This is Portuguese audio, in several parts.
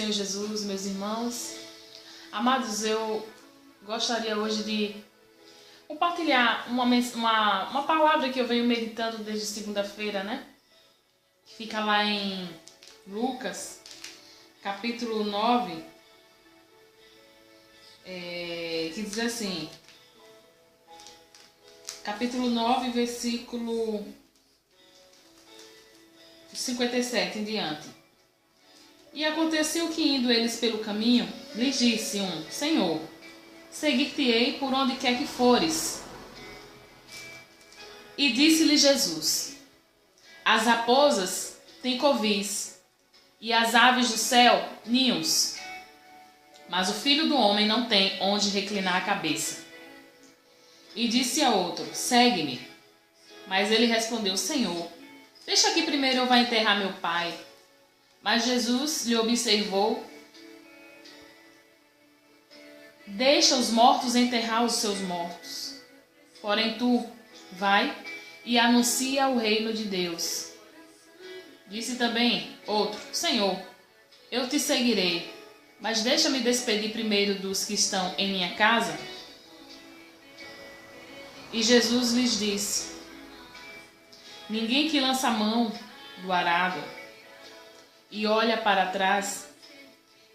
Senhor Jesus, meus irmãos, amados, eu gostaria hoje de compartilhar uma palavra que eu venho meditando desde segunda-feira, né? Que fica lá em Lucas, capítulo 9, que diz assim, capítulo 9, versículo 57 em diante. E aconteceu que, indo eles pelo caminho, lhes disse um: Senhor, seguir-te-ei por onde quer que fores. E disse-lhe Jesus: As raposas têm covis, e as aves do céu ninhos, mas o Filho do homem não tem onde reclinar a cabeça. E disse a outro: Segue-me. Mas ele respondeu: Senhor, deixa que primeiro eu vá enterrar meu pai. Mas Jesus lhe observou: Deixa os mortos enterrar os seus mortos. Porém tu, vai e anuncia o reino de Deus. Disse também outro: Senhor, eu te seguirei, mas deixa-me despedir primeiro dos que estão em minha casa. E Jesus lhes disse: Ninguém que lança a mão do arado e olha para trás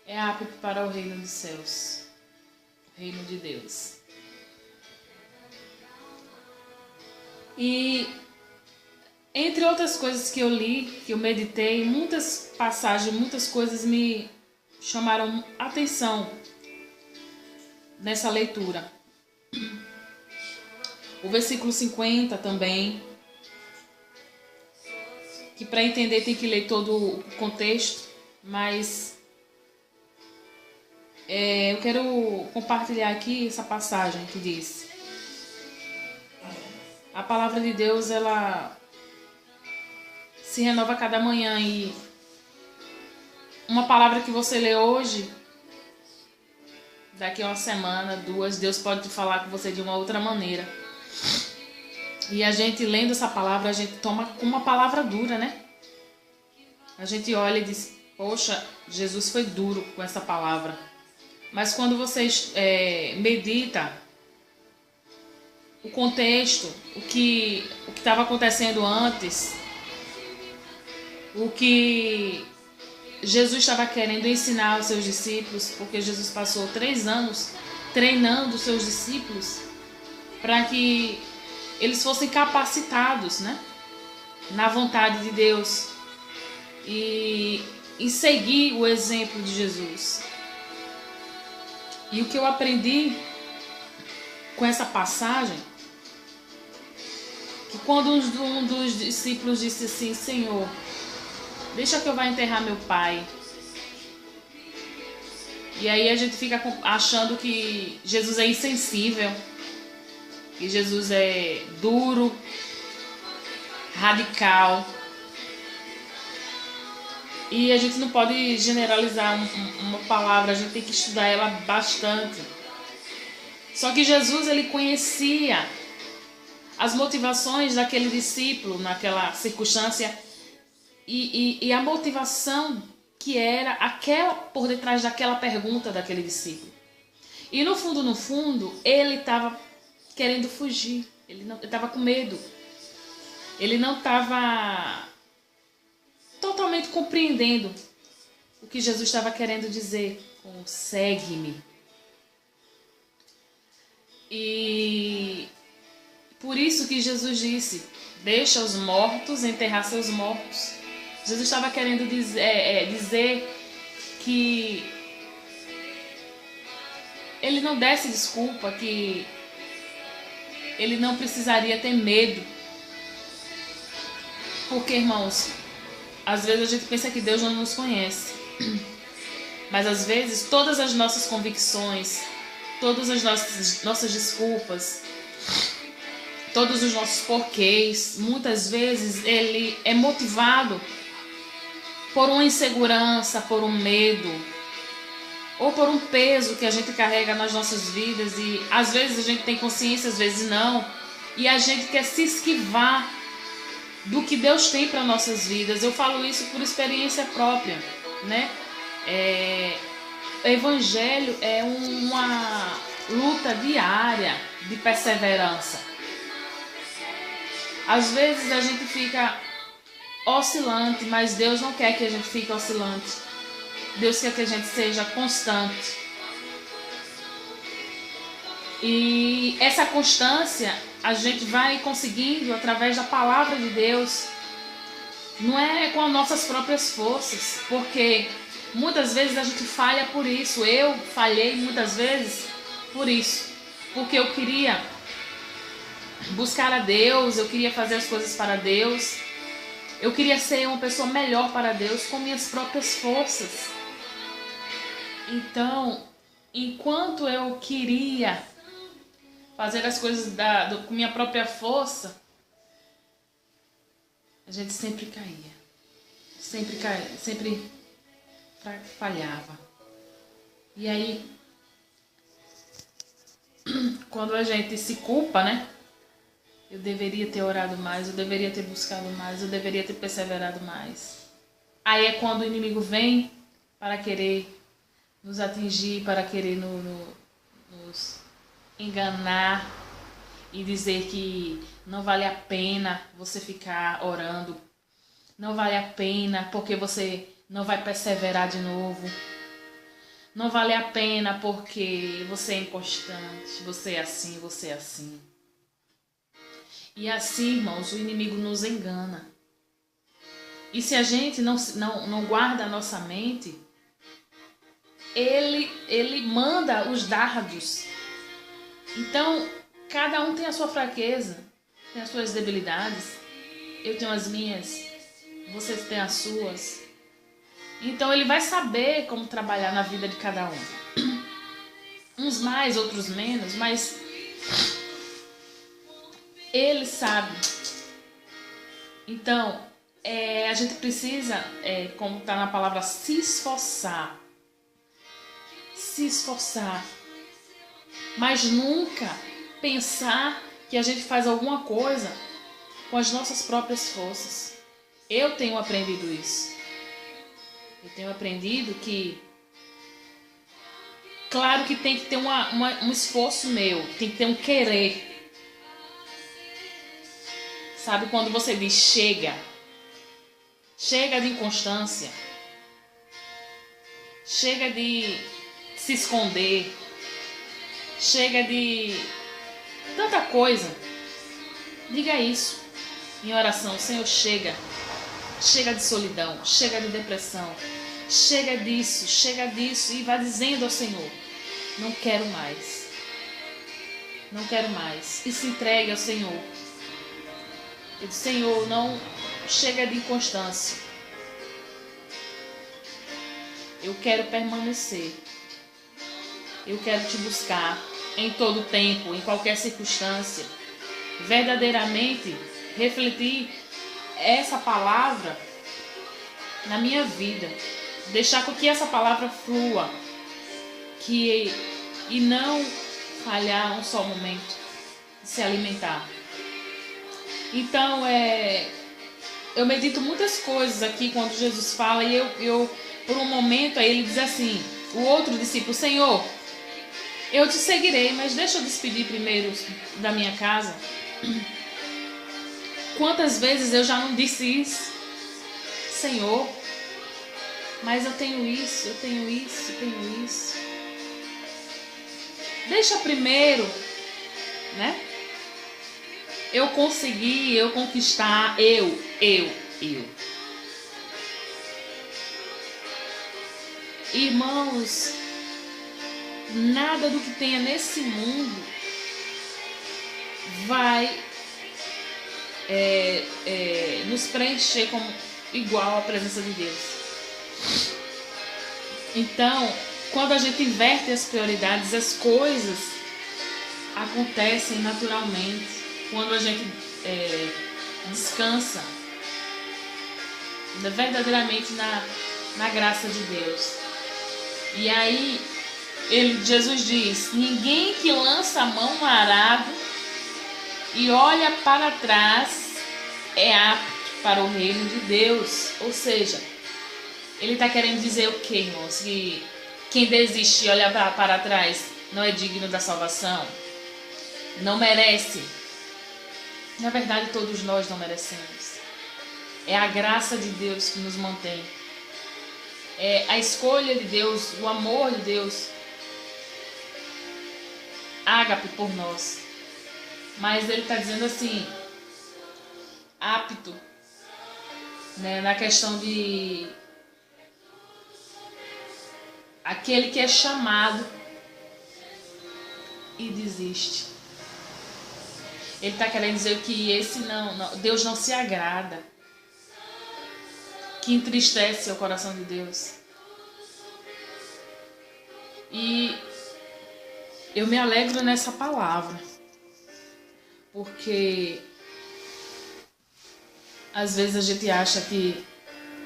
é apto para o reino dos céus, o reino de Deus. E entre outras coisas que eu li, que eu meditei, muitas passagens, muitas coisas me chamaram atenção nessa leitura. O versículo 50 também, que para entender tem que ler todo o contexto, mas eu quero compartilhar aqui essa passagem que diz: a palavra de Deus, ela se renova a cada manhã, e uma palavra que você lê hoje, daqui a uma semana, duas, Deus pode te falar com você de uma outra maneira. E a gente lendo essa palavra, a gente toma como uma palavra dura, né? A gente olha e diz: poxa, Jesus foi duro com essa palavra. Mas quando você medita o contexto, o que estava acontecendo antes, o que Jesus estava querendo ensinar aos seus discípulos, porque Jesus passou 3 anos treinando os seus discípulos para que eles fossem capacitados, né, na vontade de Deus e seguir o exemplo de Jesus. E o que eu aprendi com essa passagem, que quando um dos discípulos disse assim: Senhor, deixa que eu vá enterrar meu pai. E aí a gente fica achando que Jesus é insensível, que Jesus é duro, radical. E a gente não pode generalizar uma palavra, a gente tem que estudar ela bastante. Só que Jesus, ele conhecia as motivações daquele discípulo naquela circunstância e a motivação que era aquela por detrás daquela pergunta daquele discípulo. E no fundo, ele estava querendo fugir, ele estava com medo, ele não estava totalmente compreendendo o que Jesus estava querendo dizer com segue-me. E por isso que Jesus disse: deixa os mortos enterrar seus mortos. Jesus estava querendo dizer que ele não desse desculpa, que ele não precisaria ter medo. Porque, irmãos, às vezes a gente pensa que Deus não nos conhece. Mas às vezes todas as nossas convicções, todas as nossas desculpas, todos os nossos porquês, muitas vezes ele é motivado por uma insegurança, por um medo, ou por um peso que a gente carrega nas nossas vidas, e às vezes a gente tem consciência, às vezes não, e a gente quer se esquivar do que Deus tem para nossas vidas. Eu falo isso por experiência própria, né? O evangelho é uma luta diária de perseverança. Às vezes a gente fica oscilante, mas Deus não quer que a gente fique oscilante. Deus quer que a gente seja constante. E essa constância a gente vai conseguindo através da palavra de Deus. Não é com as nossas próprias forças, porque muitas vezes a gente falha por isso. Eu falhei muitas vezes por isso, porque eu queria buscar a Deus, eu queria fazer as coisas para Deus, eu queria ser uma pessoa melhor para Deus com minhas próprias forças. Então, enquanto eu queria fazer as coisas com minha própria força, a gente sempre caía, sempre falhava. E aí, quando a gente se culpa, né? Eu deveria ter orado mais, eu deveria ter buscado mais, eu deveria ter perseverado mais. Aí é quando o inimigo vem para querer nos atingir, para querer nos enganar e dizer que não vale a pena você ficar orando, não vale a pena porque você não vai perseverar de novo, não vale a pena porque você é inconstante, você é assim, você é assim. E assim, irmãos, o inimigo nos engana. E se a gente não guarda a nossa mente, ele manda os dardos. Então, cada um tem a sua fraqueza, tem as suas debilidades. Eu tenho as minhas, vocês têm as suas. Então, ele vai saber como trabalhar na vida de cada um. Uns mais, outros menos, mas ele sabe. Então, a gente precisa, como está na palavra, se esforçar. Se esforçar. Mas nunca pensar que a gente faz alguma coisa com as nossas próprias forças. Eu tenho aprendido isso. Eu tenho aprendido que, claro que tem que ter um esforço meu, tem que ter um querer. Sabe quando você diz chega? Chega de inconstância. Chega de se esconder. Chega de tanta coisa. Diga isso em oração. Senhor, chega. Chega de solidão. Chega de depressão. Chega disso. E vá dizendo ao Senhor: não quero mais. Não quero mais. E se entregue ao Senhor. Eu disse: Senhor, não chega de inconstância. Eu quero permanecer. Eu quero te buscar em todo tempo, em qualquer circunstância. Verdadeiramente refletir essa palavra na minha vida. Deixar com que essa palavra flua. E não falhar um só momento de se alimentar. Então, eu medito muitas coisas aqui quando Jesus fala, e eu por um momento, aí ele diz assim, o outro discípulo: Senhor, eu te seguirei, mas deixa eu despedir primeiro da minha casa. Quantas vezes eu já não disse isso? Senhor, mas eu tenho isso. Deixa primeiro, né? Eu conseguir, eu conquistar, eu. Irmãos, nada do que tenha nesse mundo vai nos preencher como igual à presença de Deus. Então, quando a gente inverte as prioridades, as coisas acontecem naturalmente. Quando a gente descansa verdadeiramente na graça de Deus. E aí Jesus diz: ninguém que lança a mão no arado e olha para trás é apto para o reino de Deus. Ou seja, Ele está querendo dizer o quê, irmãos? Que quem desiste e olha para trás não é digno da salvação? Não merece? Na verdade, todos nós não merecemos. É a graça de Deus que nos mantém. É a escolha de Deus, o amor de Deus. Ágape por nós. Mas ele está dizendo assim, apto, né, na questão de aquele que é chamado e desiste. Ele está querendo dizer que esse Deus não se agrada, que entristece o coração de Deus. E eu me alegro nessa palavra, porque às vezes a gente acha que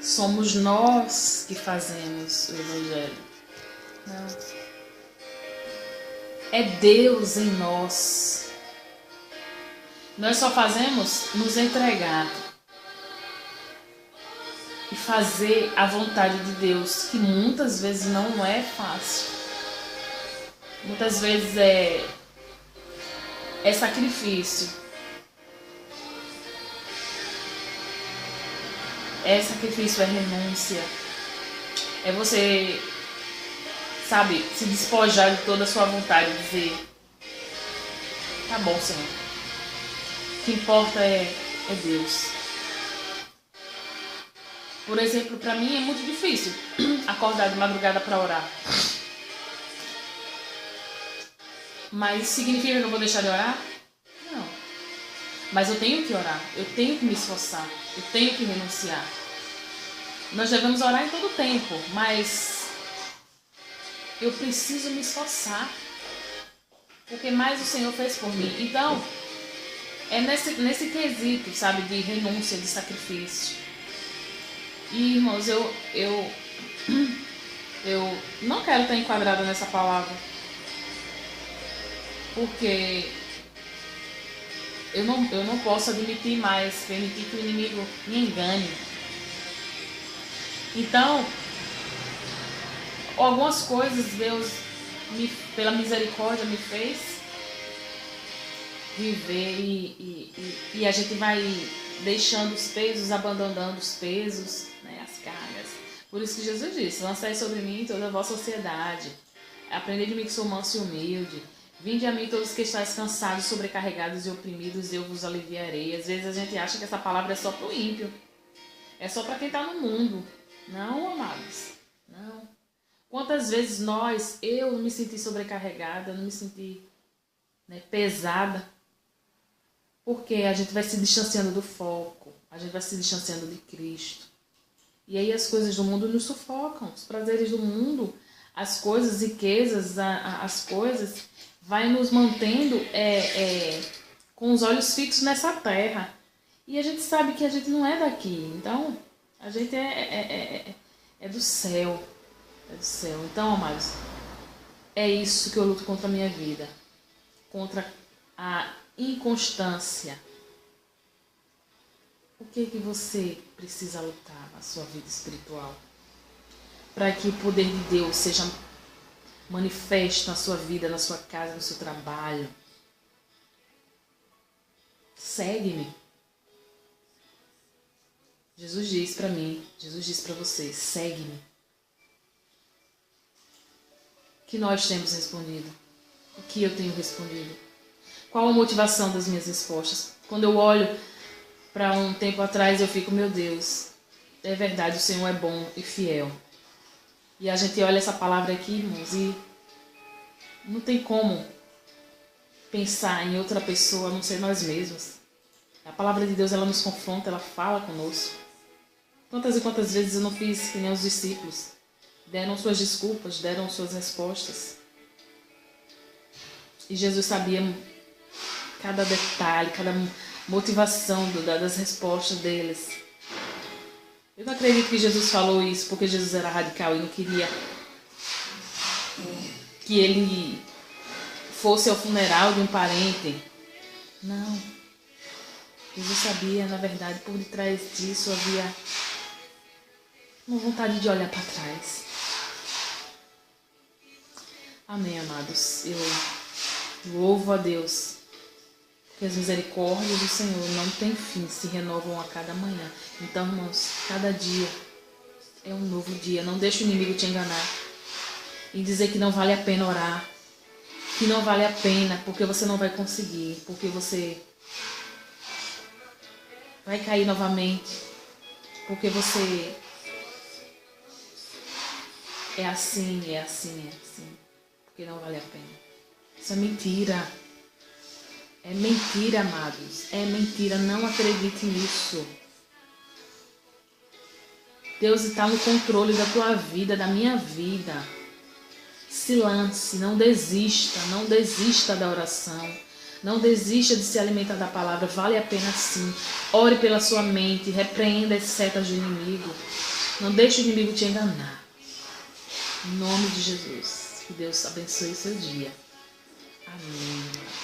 somos nós que fazemos o Evangelho. Não. É Deus em nós. Nós só fazemos nos entregar e fazer a vontade de Deus, que muitas vezes não é fácil. Muitas vezes é sacrifício. É sacrifício, é renúncia. É você, sabe, se despojar de toda a sua vontade, dizer, tá bom, Senhor. O que importa é Deus. Por exemplo, para mim é muito difícil acordar de madrugada para orar. Mas significa que eu vou deixar de orar? Não. Mas eu tenho que orar, eu tenho que me esforçar, eu tenho que renunciar. Nós devemos orar em todo o tempo, mas eu preciso me esforçar, porque mais o Senhor fez por mim. Então, é nesse quesito, sabe, de renúncia, de sacrifício. E, irmãos, eu não quero estar enquadrada nessa palavra, porque eu não posso admitir mais, permitir que o inimigo me engane. Então, algumas coisas Deus, pela misericórdia, me fez viver e a gente vai deixando os pesos, abandonando os pesos, né, as cargas. Por isso que Jesus disse, lançai sobre mim toda a vossa ansiedade, aprendei de mim que sou manso e humilde, vinde a mim todos que estáis cansados, sobrecarregados e oprimidos, eu vos aliviarei. Às vezes a gente acha que essa palavra é só para o ímpio, é só para quem está no mundo. Não, amados, não. Quantas vezes eu me senti sobrecarregada, não me senti, né, pesada, porque a gente vai se distanciando do foco, a gente vai se distanciando de Cristo. E aí as coisas do mundo nos sufocam, os prazeres do mundo, as coisas, as riquezas, as coisas, vai nos mantendo com os olhos fixos nessa terra. E a gente sabe que a gente não é daqui, então a gente é do céu. É do céu. Então, amados, é isso que eu luto contra a minha vida. Contra a inconstância. O que você precisa lutar na sua vida espiritual? Para que o poder de Deus seja manifesto na sua vida, na sua casa, no seu trabalho. Segue-me. Jesus diz para mim, Jesus diz para vocês, segue-me. O que nós temos respondido? O que eu tenho respondido? Qual a motivação das minhas respostas? Quando eu olho para um tempo atrás, eu fico, meu Deus, é verdade, o Senhor é bom e fiel. E a gente olha essa palavra aqui, irmãos, e não tem como pensar em outra pessoa a não ser nós mesmos. A palavra de Deus, ela nos confronta, ela fala conosco. Quantas e quantas vezes eu não fiz que nem os discípulos? Deram suas desculpas, deram suas respostas. E Jesus sabia cada detalhe, cada motivação das respostas deles. Eu não acredito que Jesus falou isso porque Jesus era radical e não queria que ele fosse ao funeral de um parente. Não. Jesus sabia, na verdade, por detrás disso havia uma vontade de olhar para trás. Amém, amados. Eu louvo a Deus, porque as misericórdias do Senhor não têm fim, se renovam a cada manhã. Então, irmãos, cada dia é um novo dia. Não deixe o inimigo te enganar e dizer que não vale a pena orar, que não vale a pena, porque você não vai conseguir, porque você vai cair novamente, porque você é assim, porque não vale a pena. Isso é mentira. É mentira, amados. É mentira. Não acredite nisso. Deus está no controle da tua vida, da minha vida. Se lance, não desista da oração. Não desista de se alimentar da palavra. Vale a pena sim. Ore pela sua mente, repreenda as setas do inimigo. Não deixe o inimigo te enganar. Em nome de Jesus. Que Deus abençoe seu dia. Amém.